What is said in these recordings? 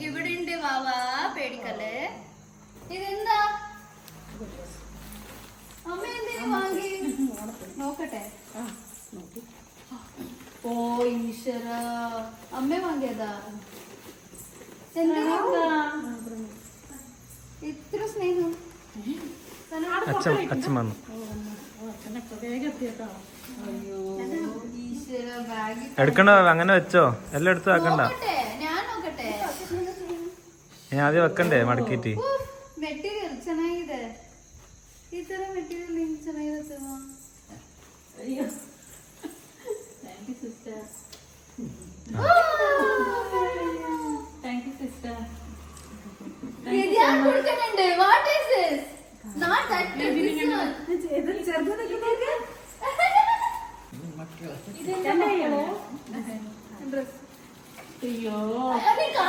ഇവിടെ ഉണ്ട് വാവാ പേടിക്കല്ലേ. ഇതെന്താ അമ്മ എന്തിനു വാങ്ങി നോക്കട്ടെ. ഓ ഈശ്വര, അമ്മ വാങ്ങിയതാ. ഇത്ര സ്നേഹം. അച്ഛൻ വന്നു. എടുക്കണ്ടോ? അങ്ങനെ വെച്ചോ, എല്ലാം എടുത്ത് വെക്കണ്ട. ഞാൻ ആദ്യം വെക്കണ്ടേ മടക്കിട്ട്. ಮೆಟೀರಿಯಲ್ ಚೆನ್ನಾಗಿದೆ. ಈ ತರ ಮೆಟೀರಿಯಲ್ ನಿಂಗೆ ಚೆನ್ನಾಗಿರುತ್ತೆ. ಅಯ್ಯೋ thank you sister. Thank you sister. ಇದು ಯಾರು ಕೊಡ್ಕೊಂಡೆ? What is this? Not that this one. ಇದು ಚೆರ್ದಕ್ಕೆ ಹೋಗಿ ಮಕ್ಕಳು ಇದೆಲ್ಲ ಡ್ರೆಸ್. ಅಯ್ಯೋ ಅದಿಕಾ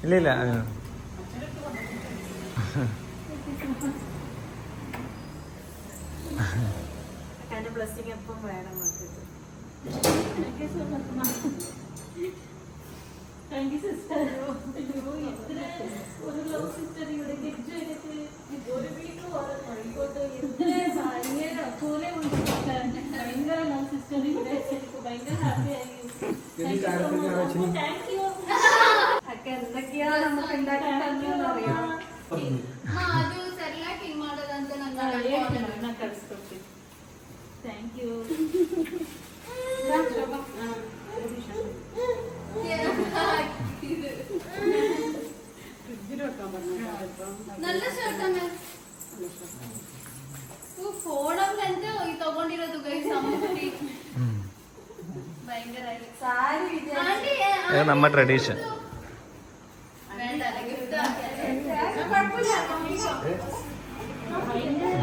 ഇല്ല ഇല്ല ബ്ലെസ്സിങ് എപ്പം വേണം. Thank you sister. ഒരു ലവ് സിസ്റ്റർ ഇവിടെ ഗിഫ്റ്റ് ചെയ്തിട്ട് ഒരു വീട്ടിൽ ആയിക്കോട്ടെ. ഭയങ്കര പോലെ ഉണ്ട് സിസ്റ്റർ. ഭയങ്കര ലവ് സിസ്റ്റർ ഇവിടെ. ഭയങ്കര ഹാപ്പി ആയി. Thank you. ഒക്കെ എന്തൊക്കെയാ നമുക്ക് ഉണ്ടാക്കാൻ തന്നെയെന്ന് അറിയാം. ಅದು ಸರಿಯಾಗಿ ಹಿಂಗ್ ಮಾಡೋದಂತ ನಂಗೆ ಕಳಿಸ್ಕೊಡ್ತೀನಿ. Thank you. നല്ല ഷರ್ಟ್ ഫോണಲ್ಲಂತೆ ತಗೊಂಡಿರೋದು ಗೈಸ್. ಅಮ್ಮುಟಿ ಭಯಂಕರ ಸಾರಿ ಇದೆ. ನಮ್ಮ ಟ್ರೆಡಿಷನ್. വേണ്ട ഗിഫ്റ്റ് കുഴപ്പമില്ല. ഭയങ്കര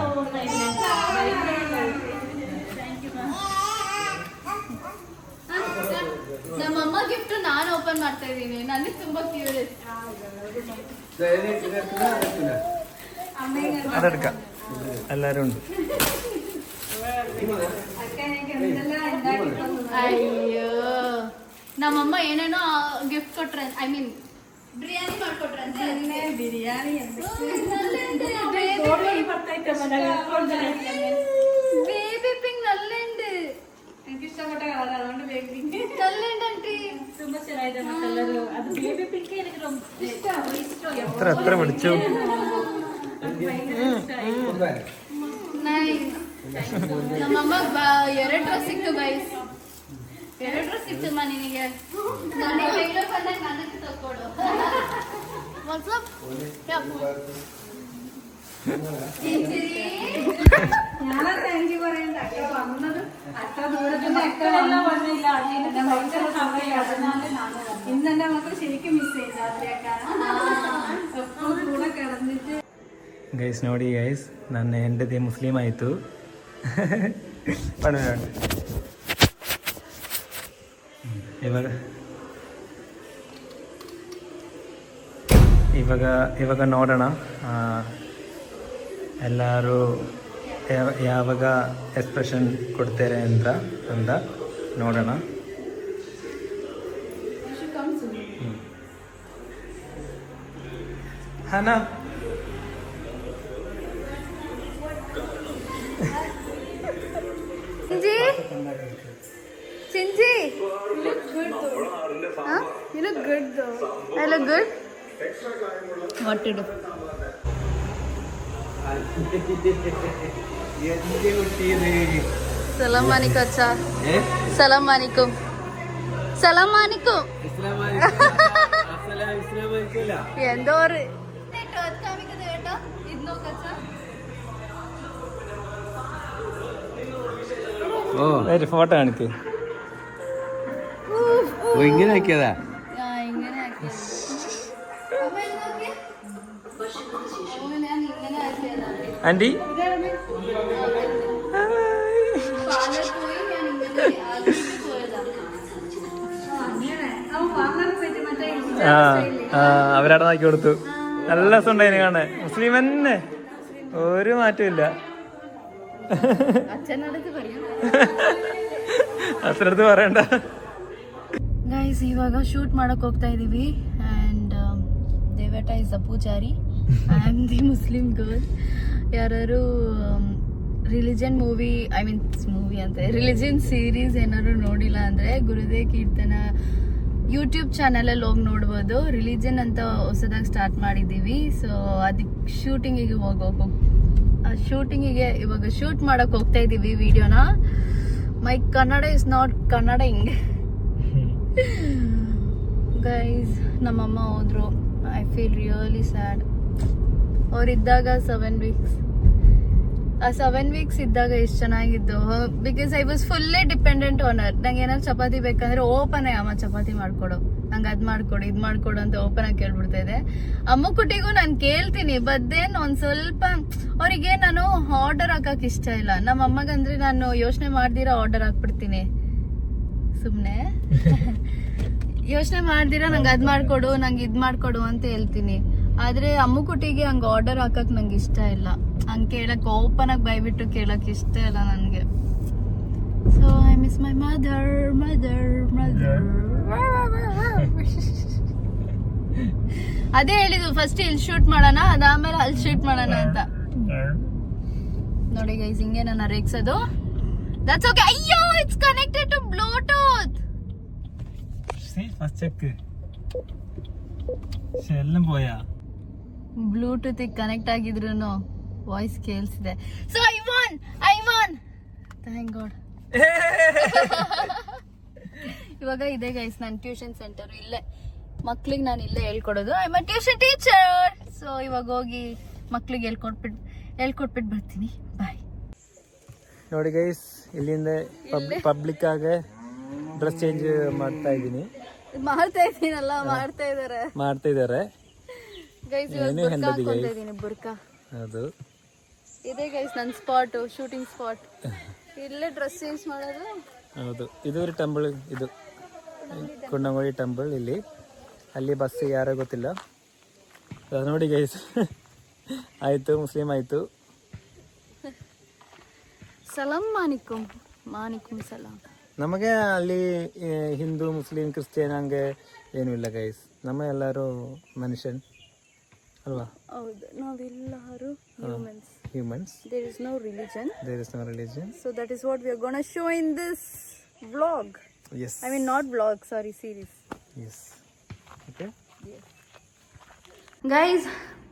ನಮ್ಮಮ್ಮ ಗಿಫ್ಟ್ ನಾನು ಓಪನ್ ಮಾಡ್ತಾ ಇದ್ದೀನಿ. ನನಗೆ ತುಂಬಾ ಕ್ಯೂರಿಯಸ್. അതെടുക്കാം, എല്ലാരും ഉണ്ട്. ಅಯ್ಯೋ ನಮ್ಮಮ್ಮ ಏನೇನೋ ಗಿಫ್ಟ್ ಕೊಟ್ರೆ, ಐ ಮೀನ್ ಬಿರಿಯಾನಿ ಮಾಡ್ಕೊಟ್ರೆ. ಬಿರಿಯಾನಿ ಬೇಬಿ ಪಿಂಕ್ ನಲ್ಲುണ്ട്. എനിക്ക് ഇഷ്ടപ്പെട്ട കളർ, അതുകൊണ്ട് ബേബി പിങ്ക് നല്ലുണ്ട്. ತುಂಬಾ ಚೆನ್ನಾಗಿದೆ ಕಲರ್. ಅದು ಬೇಬಿ ಪಿಂಕ್ എനിക്ക് ഇഷ്ടം. എത്ര പിടിച്ചു. ನಮ್ಮಮ್ಮ 2 ಡ್ರೆಸ್ ಸಿಕ್ತು ಗೈಸ್. 2 ಡ್ರೆಸ್ ಸಿಕ್ತಮ್ಮ ನಿನಗೆ. ನನಗೆ ಬೆಂಗಳೂರು ಬಂದಾಗ ನನಗೆ ತಕ್ಕೊಡು. ഞാനാ താങ്ക് യു പറയണ്ട. അക്ക വന്നത് അത്ര ദൂരത്തിന്റെ അക്കളെല്ലാം വന്നില്ല. ഇന്ന് എന്റെ മക്കൾ ശരിക്കും മിസ് ചെയ്തു. രാത്രിയൊക്കെ എപ്പോഴും കൂടെ കിടന്നിട്ട്. ಗೈಸ್ ನೋಡಿ ಗೈಸ್, ನನ್ನ ಹೆಂಡತಿ ಮುಸ್ಲಿಂ ಆಯಿತು. ಇವಾಗ ನೋಡೋಣ ಎಲ್ಲರೂ ಯಾವಾಗ ಎಕ್ಸ್ಪ್ರೆಷನ್ ಕೊಡ್ತಾರೆ ಅಂತ ನೋಡೋಣ. ಹನಾ Chinji, you look good though. Huh? You look good though. I look good? What to do? Salam alaikum acha. Salam alaikum. Salam alaikum. എന്തോ ഒരു കാമിക്കുന്നത് കേട്ടോ. ഇത് നോക്കച്ച. ഒരു ഫോട്ടോ കാണിക്ക്. ഇങ്ങനെ ആക്കിയതാ. ഇങ്ങനെ ആക്കിയത്. ആന്റി पार्लर പോയി ഞാൻ ഇങ്ങനെ ആദ്യം പോയതാണ് അങ്ങനെ അവൻ വാങ്ങാൻ പറ്റി മറ്റേ അവരവിടെ നോക്കി കൊടുത്തു. നല്ല രസം ഉണ്ടായിന് കാണാൻ. മുസ്ലിം തന്നെ, ഒരു മാറ്റമില്ല. അച്ഛനടുത്ത് പറയും. അച്ഛനടുത്ത് പറയണ്ട. ಗೈಸ್ ಇವಾಗ ಶೂಟ್ ಮಾಡಕ್ ಹೋಗ್ತಾ ಇದೀವಿ ಅಂಡ್ ದೇವೇಟ is a pujari, I am the Muslim girl. ಯಾರು ರಿಲಿಜನ್ ಮೂವಿ ಅಂತ ರಿಲಿಜನ್ ಸೀರೀಸ್ ಏನಾದ್ರು ನೋಡಿಲ್ಲ ಅಂದ್ರೆ ಗುರುದೇವ್ ಕೀರ್ತನ ಯೂಟ್ಯೂಬ್ ಚಾನಲ್ ಅಲ್ಲಿ ಹೋಗಿ ನೋಡ್ಬೋದು. ರಿಲಿಜನ್ ಅಂತ ಹೊಸದಾಗಿ ಸ್ಟಾರ್ಟ್ ಮಾಡಿದೀವಿ. ಸೊ ಅದಕ್ಕೆ ಶೂಟಿಂಗಿಗೆ ಇವಾಗ ಶೂಟ್ ಮಾಡಕ್ ಹೋಗ್ತಾ ಇದೀವಿ ವಿಡಿಯೋನ. ಮೈ ಕನ್ನಡ ಇಸ್ ನಾಟ್ ಕನ್ನಡಿಂಗ್ ಗೈಸ್. ನಮ್ಮಮ್ಮ ಹೋದ್ರು. I feel really sad. ಅವ್ರಿದ್ದಾಗ 7 weeks ಆ 7 weeks ಇದ್ದಾಗ ಎಷ್ಟು ಚೆನ್ನಾಗಿದ್ದು. Because I was fully dependent on her. ನಂಗೆ ಏನಾದ್ರು ಚಪಾತಿ ಬೇಕಂದ್ರೆ ಓಪನ್ ಅಮ್ಮ ಚಪಾತಿ ಮಾಡ್ಕೊಡು, ನಂಗೆ ಅದ್ ಮಾಡ್ಕೊಡು ಇದ್ ಮಾಡ್ಕೊಡು ಅಂತ ಓಪನ್ ಆಗಿ ಕೇಳ್ಬಿಡ್ತಾ ಇದೆ. ಅಮ್ಮ ಕುಟಿಗೂ ನಾನು ಕೇಳ್ತೀನಿ, ಬದ್ದೇನ್ ಒಂದ್ ಸ್ವಲ್ಪ ಅವ್ರಿಗೆ ನಾನು ಆರ್ಡರ್ ಹಾಕಕ್ ಇಷ್ಟ ಇಲ್ಲ. ನಮ್ಮ ಅಮ್ಮಗಂದ್ರೆ ನಾನು ಯೋಚನೆ ಮಾಡ್ದಿರಾ ಆರ್ಡರ್ ಹಾಕ್ಬಿಡ್ತೀನಿ. ಸುಮ್ನೆ ಯೋಚನೆ ಮಾಡ್ದಿರಾ ನಂಗೆ ಅದ್ ಮಾಡ್ಕೊಡು ನಂಗೆ ಇದ್ ಮಾಡ್ಕೊಡು ಅಂತ ಹೇಳ್ತೀನಿ. ಆದ್ರೆ ಅಮ್ಮ ಕುಟಿಗೆ ಹಂಗ ಆರ್ಡರ್ ಹಾಕಕ್ ನಂಗೆ ಇಷ್ಟ ಇಲ್ಲ. ಹಂಗ್ ಕೇಳಕ್ ಓಪನ್ ಆಗಿ ಬೈಬಿಟ್ಟು ಕೇಳಕ್ ಇಷ್ಟ ಇಲ್ಲ ನನ್ಗೆ. So I miss my mother. ಅದೇ ಹೇಳಿದ್ದು ಫಸ್ಟ್ ಇಲ್ಲಿ ಶೂಟ್ ಮಾಡೋಣ, ಅದಾದ್ಮೇಲೆ ಅಲ್ಲಿ ಶೂಟ್ ಮಾಡೋಣ ಅಂತ. ನೋಡಿ ಗೈಸ್, ಹಿಂಗೆ ನನ್ನ ರೇಗ್ಸೋದು. That's okay. ಅಯ್ಯೋ, it's connected to Bluetooth. First check എല്ലാം പോയാ. ಬ್ಲೂಟೂತ್ ಕನೆಕ್ಟ್ ಆಗಿದ್ರು ವಾಯ್ಸ್ ಕೇಳಿಸಿದೆ. So I want thank God. ಇವಾಗ ಇದೆ ಗೈಸ್ ನನ್ನ ಟ್ಯೂಷನ್ ಸೆಂಟರ್. ಇಲ್ಲೇ ಮಕ್ಳಿಗೆ ನಾನು ಇಲ್ಲೇ ಹೇಳ್ಕೊಡೋದು. I am a tuition teacher. So ಇವಾಗ ಹೋಗಿ ಮಕ್ಳಿಗೆ ಹೇಳ್ಕೊಟ್ಬಿಟ್ಟು ಬರ್ತೀನಿ. ಬಾಯ್. ನೋಡಿ ಗೈಸ್, ಇಲ್ಲಿಂದ ಪಬ್ಲಿಕ್ ಆಗಿ ಡ್ರೆಸ್ ಚೇಂಜ್ ಮಾಡ್ತಾ ಇದ್ದೀನಿ. ಮಾಡ್ತಾ ಇದಾರೆ ಗೈಸ್. ಬುರ್ಕಾ ಅದು ಇದೆ ಗೈಸ್ ನನ್ನ ಸ್ಪಾಟ್, ಶೂಟಿಂಗ್ ಸ್ಪಾಟ್. ಇಲ್ಲೇ ಡ್ರೆಸ್ ಚೇಂಜ್ ಮಾಡೋದು. ಹೌದು, ಇದು ಒಂದು ಟೆಂಪಲ್, ಇದು ಕುಂಡಂಗೋಳಿ ಟೆಂಪಲ್. ಇಲ್ಲಿ ಅಲ್ಲಿ ಬಸ್ ಯಾರೋ ಗೊತ್ತಿಲ್ಲ. ನೋಡಿ ಗೈಸ್, ಆಯ್ತು ಮುಸ್ಲಿಂ ಆಯ್ತು. ಸಲಾಂ ಮಾನಿಕುಂ ಸಲಾಂ. ನಮಗೆ ಅಲ್ಲಿ ಹಿಂದೂ ಮುಸ್ಲಿಂ ಕ್ರಿಶ್ಚಿಯನ್ ಹಂಗೆ ಏನೂ ಇಲ್ಲ ಗೈಸ್. ನಮ್ಮ ಎಲ್ಲರೂ ಮನುಷ್ಯನ್ ಅಲ್ವಾ? ಹೌದು, ನಾವೆಲ್ಲರೂ humans. There is no religion. So that is what we are going to show in this vlog. Yes. I mean not vlog, sorry, series. Yes. Okay. Yes. Guys,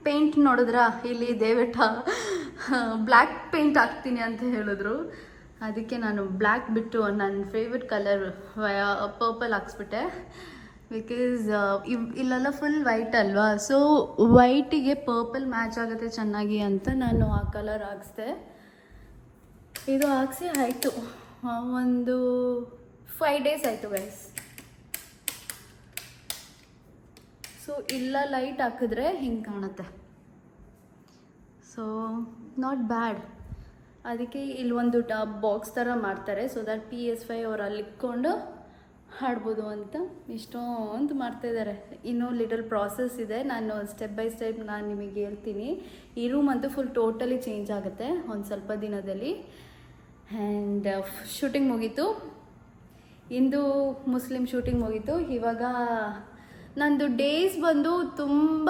paint ನೋಡಿದ್ರ? ಇಲ್ಲಿ ದೇವೇಟ ಬ್ಲ್ಯಾಕ್ ಪೇಂಟ್ ಹಾಕ್ತೀನಿ ಅಂತ ಹೇಳಿದ್ರು. ಅದಕ್ಕೆ ನಾನು black ಬಿಟ್ಟು ನನ್ನ favourite colour purple ಹಾಕ್ಸ್ಬಿಟ್ಟೆ. Because ಇಲ್ಲೆಲ್ಲ ಫುಲ್ ವೈಟ್ ಅಲ್ವಾ, ಸೊ ವೈಟಿಗೆ ಪರ್ಪಲ್ ಮ್ಯಾಚ್ ಆಗುತ್ತೆ ಚೆನ್ನಾಗಿ ಅಂತ ನಾನು ಆ ಕಲರ್ ಹಾಕ್ಸ್ದೆ. ಇದು ಹಾಕ್ಸಿ ಆಯಿತು ಒಂದು 5 days ಆಯಿತು ಗೈಸ್. ಸೊ ಇಲ್ಲ ಲೈಟ್ ಹಾಕಿದ್ರೆ ಹಿಂಗೆ ಕಾಣುತ್ತೆ. So not bad. ಅದಕ್ಕೆ ಇಲ್ಲಿ ಒಂದು ಬಾಕ್ಸ್ ಥರ ಮಾಡ್ತಾರೆ. ಸೊ ದಟ್ PS5 ಅವ್ರು ಅಲ್ಲಿ ಇಟ್ಕೊಂಡು ಹಾಡ್ಬೋದು ಅಂತ ಇಷ್ಟೊಂದು ಮಾಡ್ತಾಯಿದ್ದಾರೆ. ಇನ್ನೂ ಲಿಟಲ್ ಪ್ರಾಸೆಸ್ ಇದೆ. ನಾನು ಸ್ಟೆಪ್ ಬೈ ಸ್ಟೆಪ್ ನಾನು ನಿಮಗೆ ಹೇಳ್ತೀನಿ. ಈ ರೂಮ್ ಅಂತೂ ಫುಲ್ ಟೋಟಲಿ ಚೇಂಜ್ ಆಗುತ್ತೆ ಒಂದು ಸ್ವಲ್ಪ ದಿನದಲ್ಲಿ. ಆ್ಯಂಡ್ ಶೂಟಿಂಗ್ ಮುಗೀತು. ಇಂದು ಮುಸ್ಲಿಂ ಶೂಟಿಂಗ್ ಮುಗೀತು. ಇವಾಗ ನಂದು ಡೇಸ್ ಬಂದು ತುಂಬ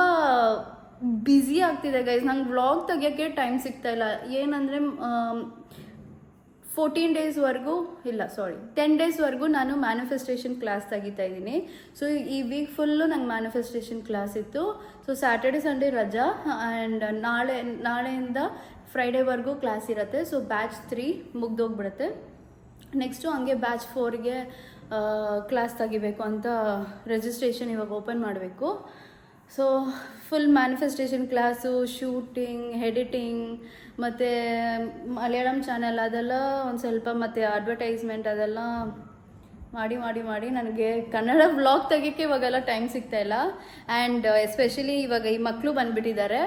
ಬ್ಯುಸಿ ಆಗ್ತಿದೆ ಗೈಸ್. ನಂಗೆ ವ್ಲಾಗ್ ತೆಗಿಯೋಕ್ಕೆ ಟೈಮ್ ಸಿಗ್ತಾಯಿಲ್ಲ. ಏನಂದರೆ 10 ಡೇಸ್ವರೆಗೂ ನಾನು ಮ್ಯಾನಿಫೆಸ್ಟೇಷನ್ ಕ್ಲಾಸ್ ತೆಗಿತಾ ಇದ್ದೀನಿ. ಸೊ ಈ ವೀಕ್ ಫುಲ್ಲು ನಂಗೆ ಮ್ಯಾನಿಫೆಸ್ಟೇಷನ್ ಕ್ಲಾಸ್ ಇತ್ತು. ಸೊ ಸ್ಯಾಟರ್ಡೆ ಸಂಡೇ ರಜಾ. ಆ್ಯಂಡ್ ನಾಳೆಯಿಂದ ಫ್ರೈಡೇವರೆಗೂ ಕ್ಲಾಸ್ ಇರುತ್ತೆ. So batch 3 ಮುಗ್ದೋಗ್ಬಿಡುತ್ತೆ. ನೆಕ್ಸ್ಟು ಹಂಗೆ ಬ್ಯಾಚ್ 4ಗೆ ಕ್ಲಾಸ್ ತೆಗಿಬೇಕು ಅಂತ ರಿಜಿಸ್ಟ್ರೇಷನ್ ಇವಾಗ ಓಪನ್ ಮಾಡಬೇಕು. So full manifestation class, shooting, editing, ಮತ್ತು ಮಲಯಾಳಂ ಚಾನೆಲ್ ಅದೆಲ್ಲ ಒಂದು ಸ್ವಲ್ಪ, ಮತ್ತು ಅಡ್ವರ್ಟೈಸ್ಮೆಂಟ್ ಅದೆಲ್ಲ ಮಾಡಿ ನನಗೆ ಕನ್ನಡ ವ್ಲಾಗ್ ತೆಗಿಯೋಕ್ಕೆ ಇವಾಗೆಲ್ಲ ಟೈಮ್ ಸಿಗ್ತಾಯಿಲ್ಲ. ಆ್ಯಂಡ್ ಎಸ್ಪೆಷಲಿ ಇವಾಗ ಈ ಮಕ್ಕಳು ಬಂದುಬಿಟ್ಟಿದ್ದಾರೆ.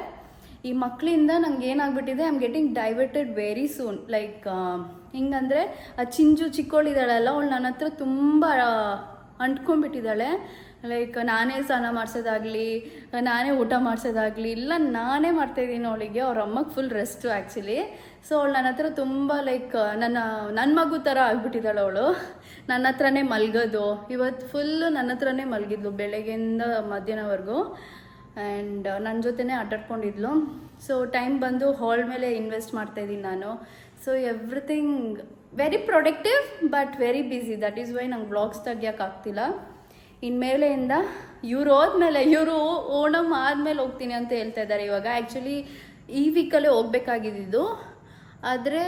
ಈ ಮಕ್ಕಳಿಂದ ನಂಗೆ ಏನಾಗ್ಬಿಟ್ಟಿದೆ, I am getting diverted very soon. Like ಹಿಂಗಂದರೆ ಆ ಚಿಂಜು ಚಿಕ್ಕವಳಿದ್ದಾಳಲ್ಲ, ಅವಳು ನನ್ನ ಹತ್ರ ತುಂಬ ಅಂಟ್ಕೊಂಡ್ಬಿಟ್ಟಿದ್ದಾಳೆ. ಲೈಕ್ ನಾನೇ ಸ್ನಾನ ಮಾಡಿಸೋದಾಗಲಿ, ನಾನೇ ಊಟ ಮಾಡಿಸೋದಾಗಲಿ ಇಲ್ಲ ನಾನೇ ಮಾಡ್ತಾಯಿದ್ದೀನಿ ಅವಳಿಗೆ. ಅವ್ರ ಅಮ್ಮಗೆ ಫುಲ್ ರೆಸ್ಟು ಆ್ಯಕ್ಚುಲಿ. ಸೊ ಅವಳು ನನ್ನ ಹತ್ರ ತುಂಬ ಲೈಕ್ ನನ್ನ ಮಗು ಥರ ಆಗ್ಬಿಟ್ಟಿದ್ದಾಳೆ ಅವಳು. ನನ್ನ ಹತ್ರನೇ ಮಲಗೋದು, ಇವತ್ತು ಫುಲ್ಲು ನನ್ನ ಹತ್ರನೇ ಮಲಗಿದ್ಲು ಬೆಳಗ್ಗೆಯಿಂದ ಮಧ್ಯಾಹ್ನವರೆಗೂ. ಆ್ಯಂಡ್ ನನ್ನ ಜೊತೆನೇ ಆಟಾಡ್ಕೊಂಡಿದ್ಲು. ಸೊ ಟೈಮ್ ಬಂದು ಹಾಲ್ ಮೇಲೆ ಇನ್ವೆಸ್ಟ್ ಮಾಡ್ತಾಯಿದ್ದೀನಿ ನಾನು. So everything very productive but very busy. That is why ನಂಗೆ ವ್ಲಾಗ್ಸ್ ತೆಗಿಯೋಕ್ಕಾಗ್ತಿಲ್ಲ. ಇನ್ಮೇಲೆಯಿಂದ ಇವ್ರು ಹೋದ್ಮೇಲೆ, ಇವರು ಓಣಮ್ ಆದಮೇಲೆ ಹೋಗ್ತೀನಿ ಅಂತ ಹೇಳ್ತಾ ಇದ್ದಾರೆ. ಇವಾಗ ಆ್ಯಕ್ಚುಲಿ ಈ ವೀಕಲ್ಲೇ ಹೋಗ್ಬೇಕಾಗಿದ್ದು, ಆದರೆ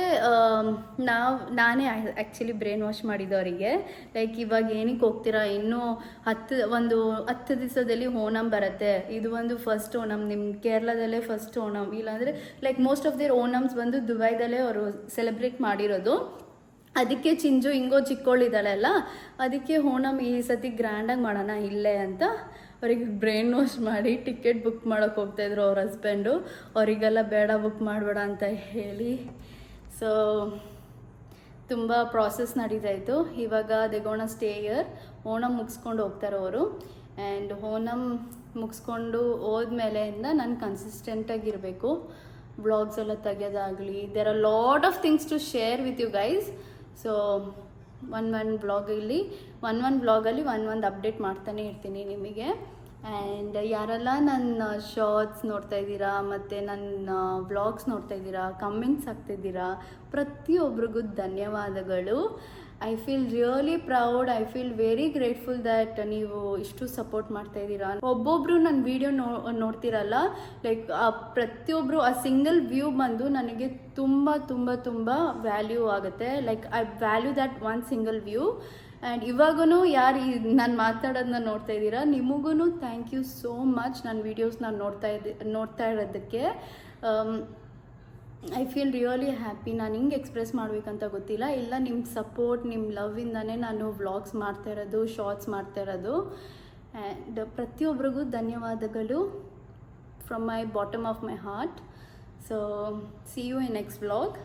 ನಾನೇ ಆ್ಯಕ್ಚುಲಿ ಬ್ರೈನ್ ವಾಶ್ ಮಾಡಿದ್ದು ಅವರಿಗೆ. ಲೈಕ್ ಇವಾಗ ಏನಕ್ಕೆ ಹೋಗ್ತೀರಾ, ಇನ್ನೂ 10 ದಿವಸದಲ್ಲಿ ಓಣಮ್ ಬರುತ್ತೆ. ಇದು ಒಂದು ಫಸ್ಟ್ ಓಣಮ್, ನಿಮ್ಮ ಕೇರಳದಲ್ಲೇ ಫಸ್ಟ್ ಓಣಮ್. ಇಲ್ಲಾಂದರೆ ಲೈಕ್ ಮೋಸ್ಟ್ ಆಫ್ ದೇರ್ ಓಣಮ್ಸ್ ಬಂದು ದುಬೈದಲ್ಲೇ ಅವರು ಸೆಲೆಬ್ರೇಟ್ ಮಾಡಿರೋದು. ಅದಕ್ಕೆ ಚಿಂಜು ಹಿಂಗೋ ಚಿಕ್ಕವಳಿದ್ದಾಳೆಲ್ಲ, ಅದಕ್ಕೆ ಓಣಮ್ ಈ ಸತಿ ಗ್ರ್ಯಾಂಡಾಗಿ ಮಾಡೋಣ ಇಲ್ಲೇ ಅಂತ ಅವ್ರಿಗೆ ಬ್ರೈನ್ ವಾಶ್ ಮಾಡಿ ಟಿಕೆಟ್ ಬುಕ್ ಮಾಡೋಕ್ಕೆ ಹೋಗ್ತಾಯಿದ್ರು ಅವ್ರ ಹಸ್ಬೆಂಡು. ಅವರಿಗೆಲ್ಲ ಬೇಡ ಬುಕ್ ಮಾಡಬೇಡ ಅಂತ ಹೇಳಿ. ಸೊ ತುಂಬ ಪ್ರಾಸೆಸ್ ನಡೀತಾಯಿತ್ತು. ಇವಾಗ ದೆ ಗೋಣ ಸ್ಟೇ ಇಯರ್. ಓಣಮ್ ಮುಗಿಸ್ಕೊಂಡು ಹೋಗ್ತಾರೆ ಅವರು. ಆ್ಯಂಡ್ ಓಣಮ್ ಮುಗಿಸ್ಕೊಂಡು ಹೋದ್ಮೇಲೆಯಿಂದ ನಾನು ಕನ್ಸಿಸ್ಟೆಂಟಾಗಿರಬೇಕು. ವ್ಲಾಗ್ಸ್ ಎಲ್ಲ ತೆಗೆಯೋದಾಗಲಿ, there are lot of things to share with you guys. So ಒಂದು ಬ್ಲಾಗಲ್ಲಿ ಒಂದು ಅಪ್ಡೇಟ್ ಮಾಡ್ತಾನೆ ಇರ್ತೀನಿ ನಿಮಗೆ. ಆ್ಯಂಡ್ ಯಾರೆಲ್ಲ ನನ್ನ ಶಾರ್ಟ್ಸ್ ನೋಡ್ತಾ ಇದ್ದೀರಾ ಮತ್ತು ನನ್ನ ವ್ಲಾಗ್ಸ್ ನೋಡ್ತಾ ಇದ್ದೀರಾ, ಕಮೆಂಟ್ಸ್ ಹಾಕ್ತಿದ್ದೀರಾ, ಪ್ರತಿಯೊಬ್ಬರಿಗೂ ಧನ್ಯವಾದಗಳು. I feel really proud. I feel very grateful that ನೀವು ಇಷ್ಟು ಸಪೋರ್ಟ್ ಮಾಡ್ತಾ ಇದ್ದೀರಾ. ಒಬ್ಬೊಬ್ಬರು ನನ್ನ ವಿಡಿಯೋ ನೋಡ್ತಿರಲ್ಲ, ಲೈಕ್ ಪ್ರತಿಯೊಬ್ಬರು ಆ ಸಿಂಗಲ್ ವ್ಯೂ ಬಂದು ನನಗೆ ತುಂಬ ತುಂಬ ತುಂಬ ವ್ಯಾಲ್ಯೂ ಆಗುತ್ತೆ. Like I value that one single view. And ಇವಾಗೂ ಯಾರು ನಾನು ಮಾತಾಡೋದನ್ನ ನೋಡ್ತಾ ಇದ್ದೀರಾ, ನಿಮಗೂ ಥ್ಯಾಂಕ್ ಯು ಸೋ ಮಚ್ ನನ್ನ ವೀಡಿಯೋಸ್ನ ನೋಡ್ತಾ ಇರೋದಕ್ಕೆ. I feel really happy. ನಾನು ಹಿಂಗೆ ಎಕ್ಸ್ಪ್ರೆಸ್ ಮಾಡಬೇಕಂತ ಗೊತ್ತಿಲ್ಲ. ಇಲ್ಲ, ನಿಮ್ಮ ಸಪೋರ್ಟ್, ನಿಮ್ಮ ಲವ್ವಿಂದನೇ ನಾನು ವ್ಲಾಗ್ಸ್ ಮಾಡ್ತಾ ಇರೋದು, ಶಾರ್ಟ್ಸ್ ಮಾಡ್ತಾ ಇರೋದು. ಆ್ಯಂಡ್ ಪ್ರತಿಯೊಬ್ಬರಿಗೂ ಧನ್ಯವಾದಗಳು from my bottom of my heart. So see you in next vlog.